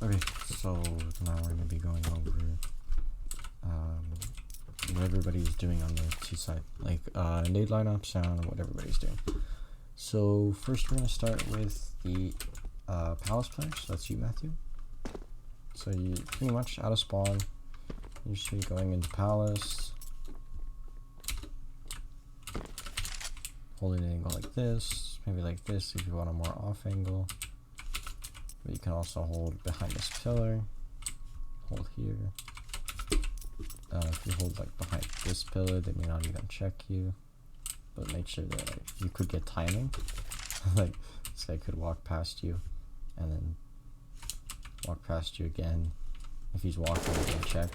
Okay, so now we're gonna be going over what everybody's doing on the T side, like nade lineup, sound, what everybody's doing. So first we're gonna start with the Palace player, so that's you, Matthew. So you pretty much out of spawn, you should be going into Palace, holding an angle like this, maybe like this if you want a more off angle. But you can also hold behind this pillar, hold here. If you hold like behind this pillar, they may not even check you, but make sure that you could get timing. Like this guy could walk past you and then walk past you again. If he's walking, you can check.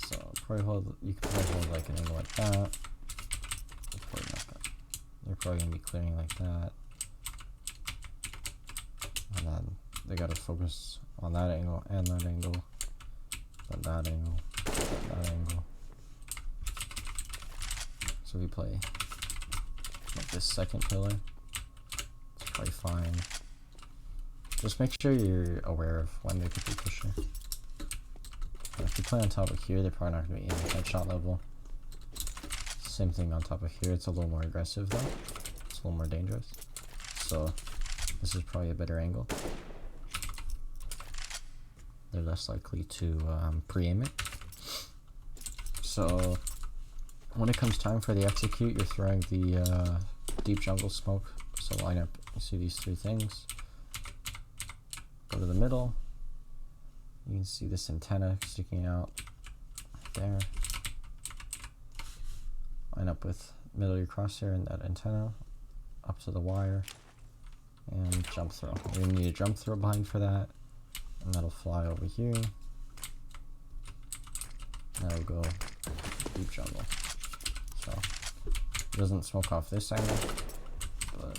So you could probably hold like an angle like that. You're probably gonna be clearing like that. And then they gotta focus on that angle and that angle, then that angle, then that angle. So we play like this second pillar. It's probably fine. Just make sure you're aware of when they could be pushing. And if you play on top of here, they're probably not gonna be aiming headshot level. Same thing on top of here. It's a little more aggressive though. It's a little more dangerous. So this is probably a better angle. They're less likely to pre-aim it. So when it comes time for the execute, you're throwing the deep jungle smoke. So line up, you see these three things. Go to the middle. You can see this antenna sticking out right there. Line up with middle of your crosshair and that antenna up to the wire. And jump throw. We're gonna need a jump throw behind for that, and that'll fly over here. That'll go deep jungle. So it doesn't smoke off this angle, but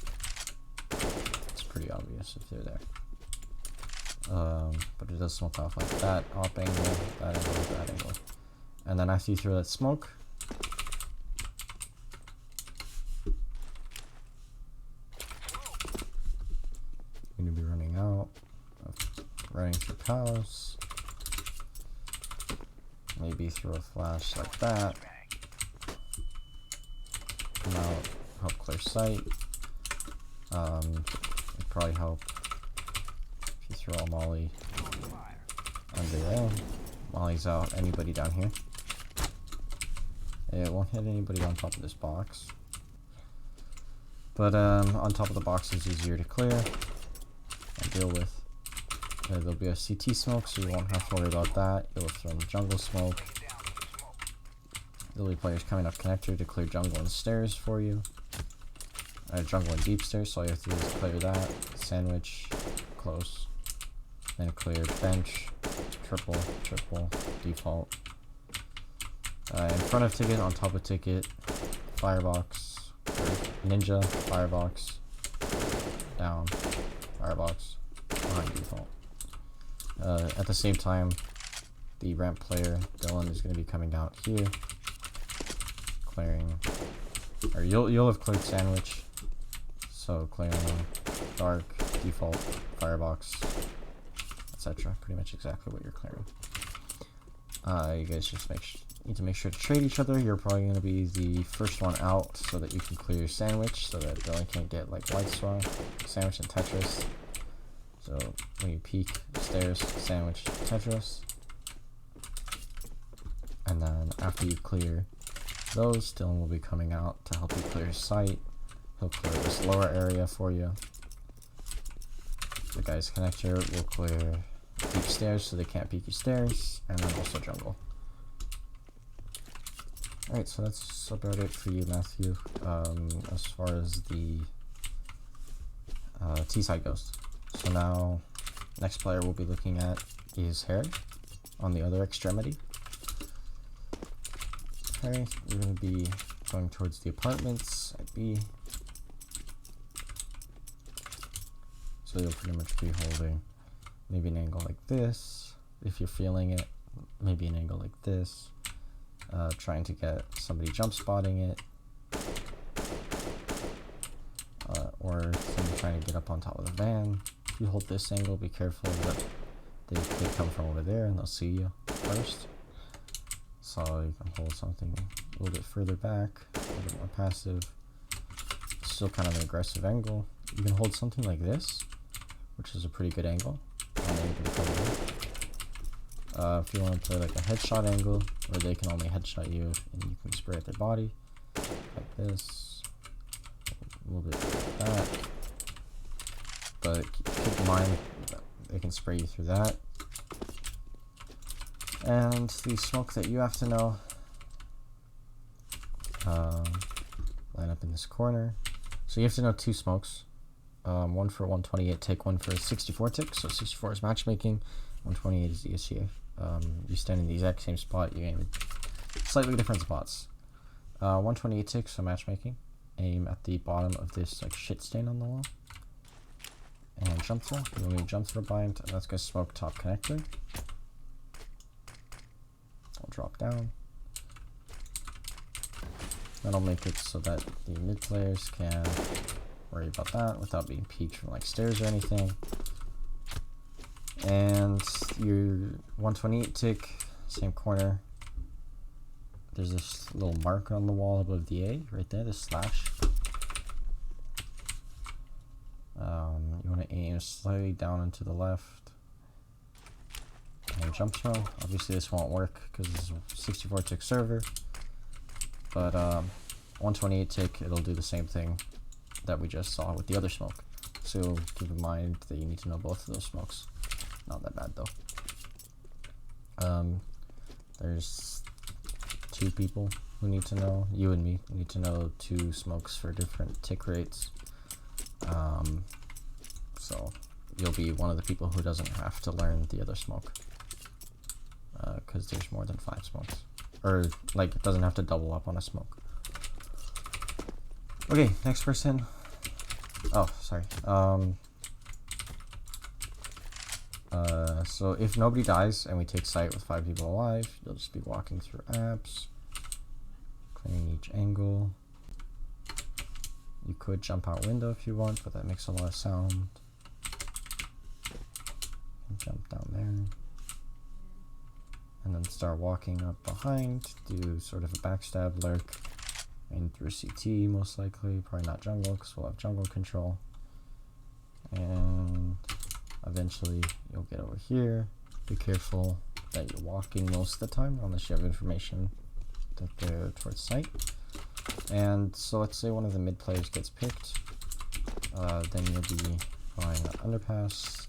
it's pretty obvious if they're there. But it does smoke off like that, op angle, that angle, that angle, and then after you throw that smoke, going to be running out, running through Palace, maybe throw a flash like that, come out, help clear sight. It'd probably help if you throw a molly under there. Molly's out, anybody down here. It won't hit anybody on top of this box, but on top of the box is easier to clear and deal with. There'll be a CT smoke, so you won't have to worry about that. You'll throw in jungle smoke. There'll be players coming up connector to clear jungle and stairs for you. Jungle and deep stairs, so all you have to do is clear that. Sandwich, close. Then clear bench, triple, default. In front of ticket, on top of ticket, firebox, ninja, firebox, down, firebox, behind default. At the same time, the ramp player, Dylan, is going to be coming out here, clearing, or you'll have cleared sandwich, so clearing dark, default, firebox, etc. Pretty much exactly what you're clearing. You guys just need to make sure to trade each other. You're probably going to be the first one out so that you can clear your sandwich, so that Dylan can't get like white swung, sandwich and Tetris. So when you peek, stairs, sandwich, Tetris. And then after you clear those, Dylan will be coming out to help you clear sight. He'll clear this lower area for you. The guy's connector will clear deep stairs so they can't peek your stairs, and then also jungle. Alright, so that's about it for you, Matthew, as far as the T side goes. So now, next player we'll be looking at is Harry on the other extremity. Harry, you're going to be going towards the apartments at B. So you'll pretty much be holding maybe an angle like this, if you're feeling it, maybe an angle like this, trying to get somebody jump spotting it, or somebody trying to get up on top of the van. if you hold this angle, be careful that they could come from over there and they'll see you first. So you can hold something a little bit further back, a little bit more passive. Still kind of an aggressive angle. You can hold something like this, which is a pretty good angle. And then you can come in. If you want to play like a headshot angle, where they can only headshot you and you can spray at their body, like this, a little bit like that. But keep in mind that they can spray you through that. And the smoke that you have to know, line up in this corner. So you have to know 2 smokes, one for 128 tick, one for 64 tick. So 64 is matchmaking, 128 is ESCA. You stand in the exact same spot, you aim at slightly different spots. 128 tick, so matchmaking. Aim at the bottom of this like shit stain on the wall. And jump throw. You want me to jump throw bind, and that's gonna smoke top connector. I'll drop down. That'll make it so that the mid players can worry about that without being peeked from like stairs or anything. And your 128 tick, same corner. There's this little marker on the wall above the A, right there, this slash. You want to aim slightly down and to the left. And jump throw. Obviously this won't work because this is a 64 tick server. But 128 tick, it'll do the same thing that we just saw with the other smoke. So keep in mind that you need to know both of those smokes. Not that bad though. There's 2 people who need to know, you and me, need to know 2 smokes for different tick rates. So you'll be one of the people who doesn't have to learn the other smoke, because there's more than 5 smokes, or like it doesn't have to double up on a smoke. Okay, next person. Oh, sorry. So if nobody dies and we take sight with 5 people alive, you'll just be walking through apps, clearing each angle. You could jump out window if you want, but that makes a lot of sound. Jump down there. And then start walking up behind, do sort of a backstab lurk, and through CT most likely, probably not jungle because we'll have jungle control. And eventually you'll get over here. Be careful that you're walking most of the time unless you have information that they're towards sight. And so let's say one of the mid players gets picked, then you'll be going up underpass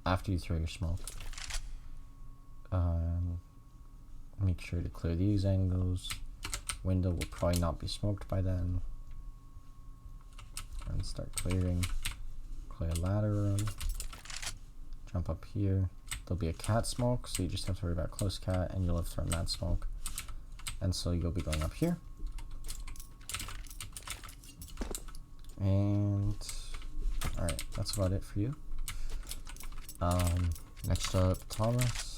after you throw your smoke. Make sure to clear these angles. Window will probably not be smoked by then. And start clearing. Clear ladder room. Jump up here. There'll be a cat smoke, so you just have to worry about close cat, and you'll have thrown that smoke. And so you'll be going up here. And alright, that's about it for you. Next up, Thomas.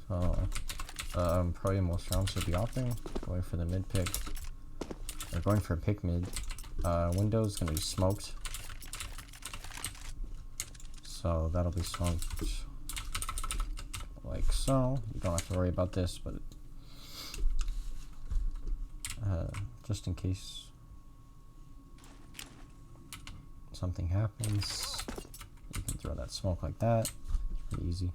So, probably most rounds will be offing, going for the mid pick. Or going for a pick mid. Window's gonna be smoked. So that'll be smoked like so. You don't have to worry about this, but just in case something happens, you can throw that smoke like that. It's pretty easy.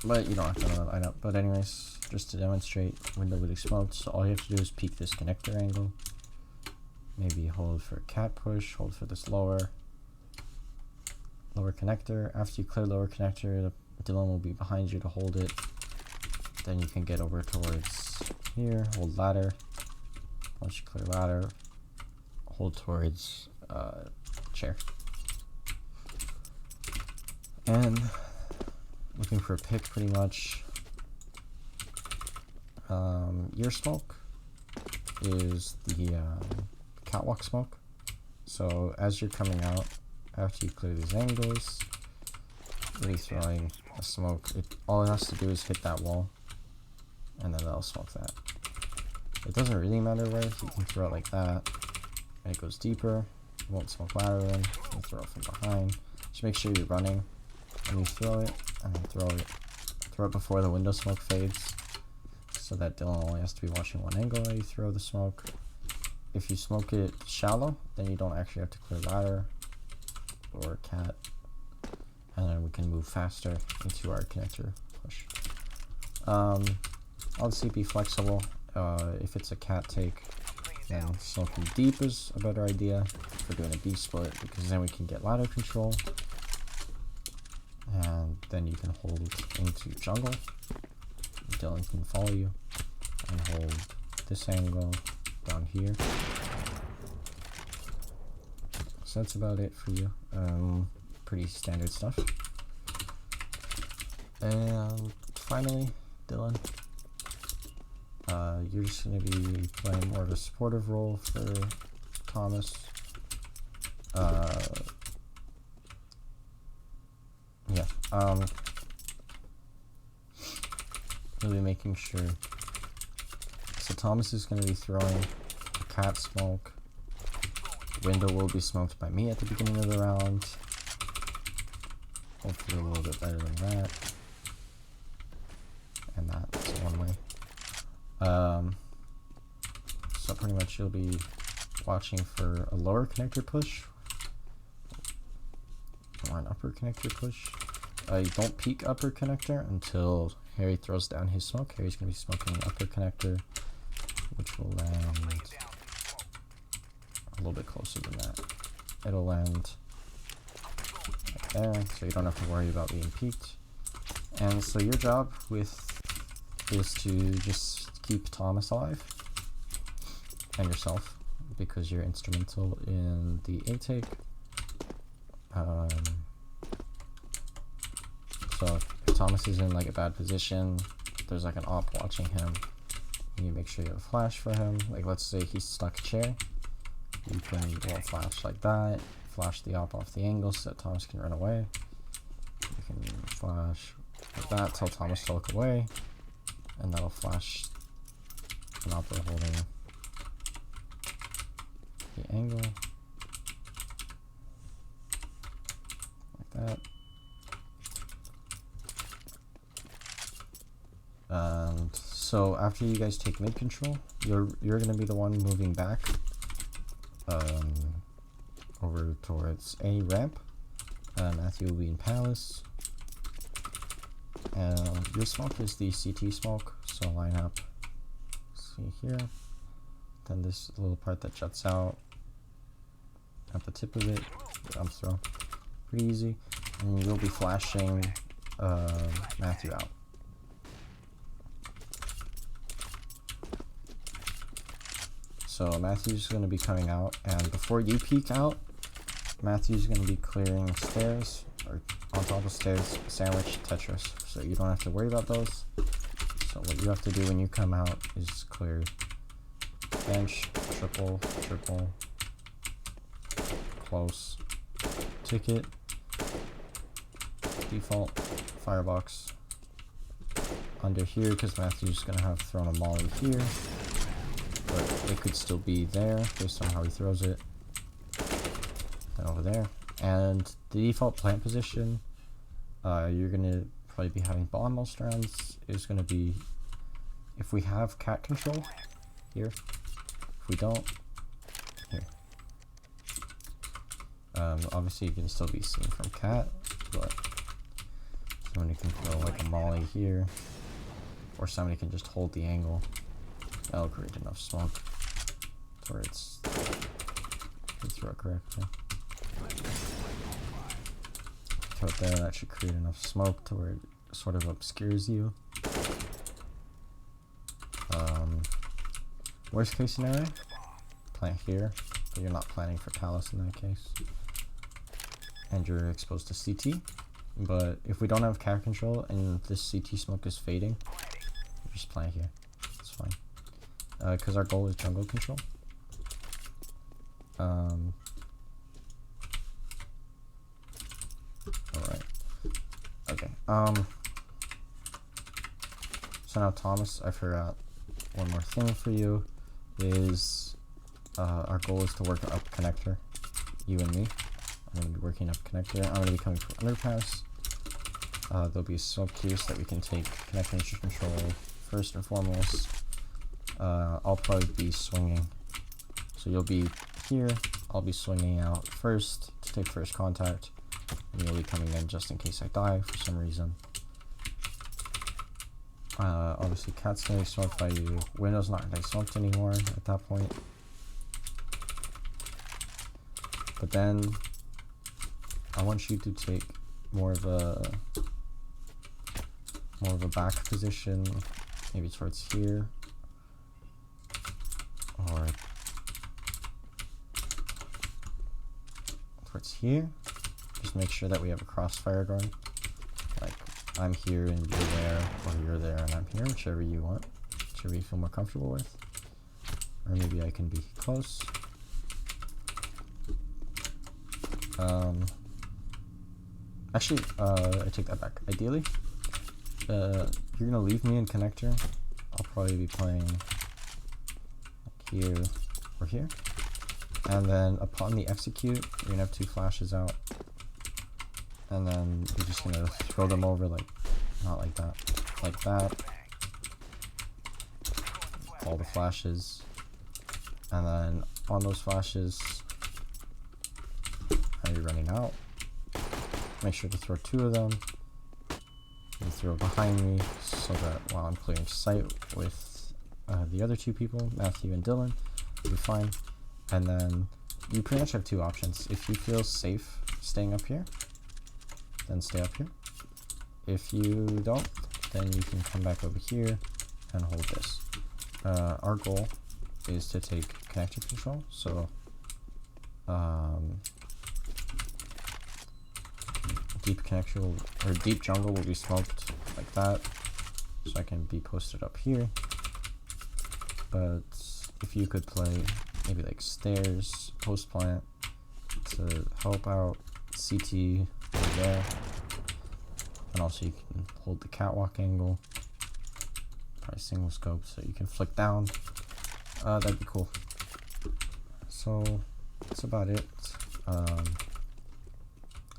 But you don't have to know that lineup. But anyways, just to demonstrate, window will be smoked. So all you have to do is peek this connector angle. Maybe hold for cat push, hold for this lower connector. After you clear lower connector, the Dylan will be behind you to hold it. Then you can get over towards here, hold ladder. Once you clear ladder, hold towards chair. And looking for a pick pretty much. Your smoke is the catwalk smoke. So as you're coming out, after you clear these angles, really throwing a smoke. All it has to do is hit that wall, and then that'll smoke that. It doesn't really matter where. You can throw it like that, and it goes deeper. It won't smoke laterally. You throw it from behind. Just make sure you're running when you throw it, and then throw it before the window smoke fades, so that Dylan only has to be watching one angle while you throw the smoke. If you smoke it shallow, then you don't actually have to clear ladder or cat, and then we can move faster into our connector push. Obviously be flexible. If it's a cat take, then smoking deep is a better idea for doing a B split, because then we can get ladder control, and then you can hold into jungle. Dylan can follow you and hold this angle down here. So that's about it for you. Pretty standard stuff. And finally, Dylan, you're just going to be playing more of a supportive role for Thomas. Really making sure. So Thomas is going to be throwing a cat smoke. Window will be smoked by me at the beginning of the round. Hopefully a little bit better than that. And that's one way. So pretty much you'll be watching for a lower connector push or an upper connector push. You don't peek upper connector until Harry throws down his smoke. Harry's going to be smoking upper connector, which will land a little bit closer than that. It'll land right there, so you don't have to worry about being peeked. And so your job is to just keep Thomas alive and yourself, because you're instrumental in the A take. So if Thomas is in like a bad position, there's like an op watching him, you need to make sure you have a flash for him. Like let's say he's stuck a chair, you can go a flash like that, flash the op off the angle so that Thomas can run away. You can flash like that, tell Thomas to look away, and that'll flash an op holding the angle like that. And so after you guys take mid control, you're gonna be the one moving back over towards A ramp. Matthew will be in Palace. Your smoke is the CT smoke, so line up. See here. Then this little part that juts out at the tip of it, jump throw, pretty easy. And you'll be flashing Matthew out. So Matthew's going to be coming out, and before you peek out, Matthew's going to be clearing stairs, or on top of stairs, sandwich, Tetris, so you don't have to worry about those. So what you have to do when you come out is clear bench, triple, close, ticket, default, firebox, under here, because Matthew's going to have thrown a molly here. But it could still be there based on how he throws it. Then over there. And the default plant position, you're going to probably be having bomb most rounds, is going to be, if we have cat control, here. If we don't, here. Obviously you can still be seen from cat, but somebody can throw like a molly here, or somebody can just hold the angle. That'll create enough smoke to where it's, you throw it correctly. Throw it there, that should create enough smoke to where it sort of obscures you. Worst case scenario, plant here, but you're not planning for Palace in that case. And you're exposed to CT. But if we don't have cat control and this CT smoke is fading, you just plant here. It's fine. Because our goal is jungle control. Alright. Okay. So now Thomas, I forgot one more thing for you, is our goal is to work up connector, you and me. I'm going to be working up connector. I'm going to be coming from underpass. There'll be a smoke here so that we can take connector and control first and foremost. I'll probably be swinging. So you'll be here, I'll be swinging out first to take first contact, and you'll be coming in just in case I die for some reason. Obviously cat's gonna be smoked by you. Window's not gonna be smoked anymore at that point. But then I want you to take more of a back position, maybe towards here, or towards here. Just make sure that we have a crossfire going. Like, I'm here and you're there, or you're there and I'm here, whichever you want, whichever you feel more comfortable with. Or maybe I can be close. Actually, I take that back. Ideally, you're gonna leave me in connector. I'll probably be playing here or here. And then upon the execute, you're gonna have 2 flashes out. And then you're just gonna throw them over, like, not like that, like that. All the flashes. And then on those flashes, are you running out? Make sure to throw 2 of them. You throw behind me so that while I'm clearing sight with the other 2 people, Matthew and Dylan, you'll be fine. And then you pretty much have 2 options. If you feel safe staying up here, then stay up here. If you don't, then you can come back over here and hold this. Our goal is to take connector control, so deep connection or deep jungle will be smoked like that, so I can be posted up here. But if you could play maybe like stairs, post plant to help out CT over there, and also you can hold the catwalk angle, probably single scope so you can flick down. That'd be cool. So that's about it.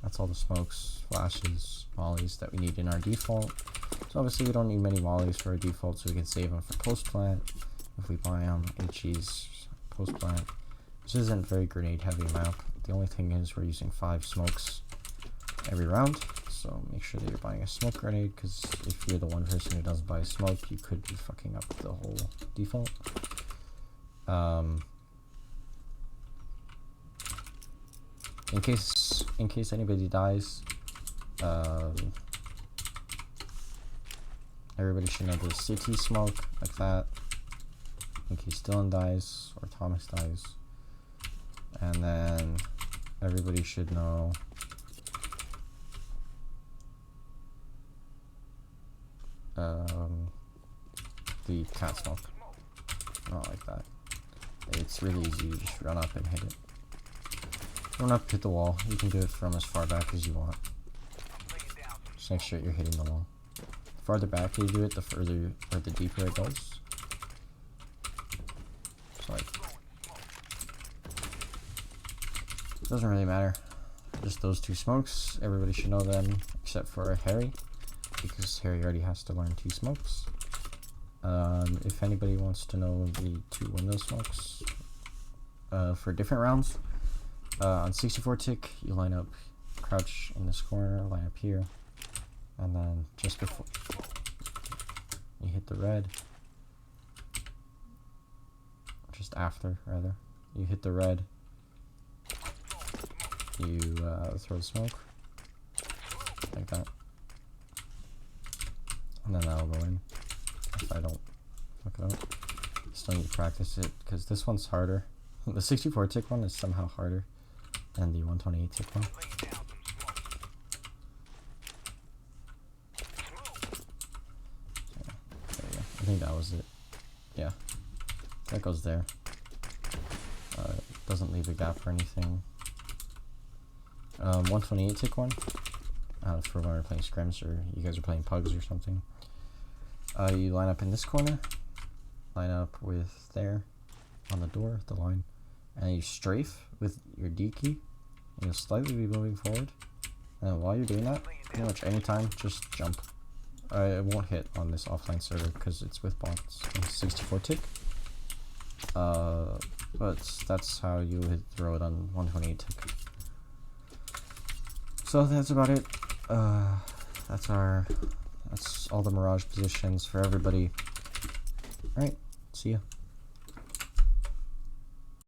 That's all the smokes, flashes, mollies that we need in our default. So obviously we don't need many mollies for our default, so we can save them for post plant if we buy them. HE's post plant. This isn't very grenade heavy map. The only thing is we're using 5 smokes every round, so make sure that you're buying a smoke grenade, because if you're the one person who doesn't buy a smoke, you could be fucking up the whole default. In case anybody dies, everybody should know there's CT smoke like that. In case Dylan dies or Thomas dies, and then everybody should know the cat smoke. Not like that. It's really easy. You just run up and hit it. Run up, hit the wall. You can do it from as far back as you want. Just make sure you're hitting the wall. The farther back you do it, the further or the deeper it goes. So like, it doesn't really matter. Just those 2 smokes. Everybody should know them except for Harry, because Harry already has to learn 2 smokes. If anybody wants to know the 2 window smokes for different rounds, on 64 tick, you line up, crouch in this corner, line up here, and then just before you hit the red, just after rather, you hit the red, you throw the smoke like that, and then that'll go in. If I don't fuck it up, still need to practice it because this one's harder. The 64 tick one is somehow harder than the 128 tick one. Yeah, there you go. I think that was it. Yeah, that goes there. Doesn't leave a gap or anything. 128 tick one. for when we're playing scrims or you guys are playing pugs or something. You line up in this corner, line up with there on the door, the line, and you strafe with your D key, and you'll slightly be moving forward. And while you're doing that, pretty much anytime, just jump. It won't hit on this offline server because it's with bots and 64 tick. But that's how you would throw it on 128 tick. So that's about it. That's all the Mirage positions for everybody. Alright, see ya.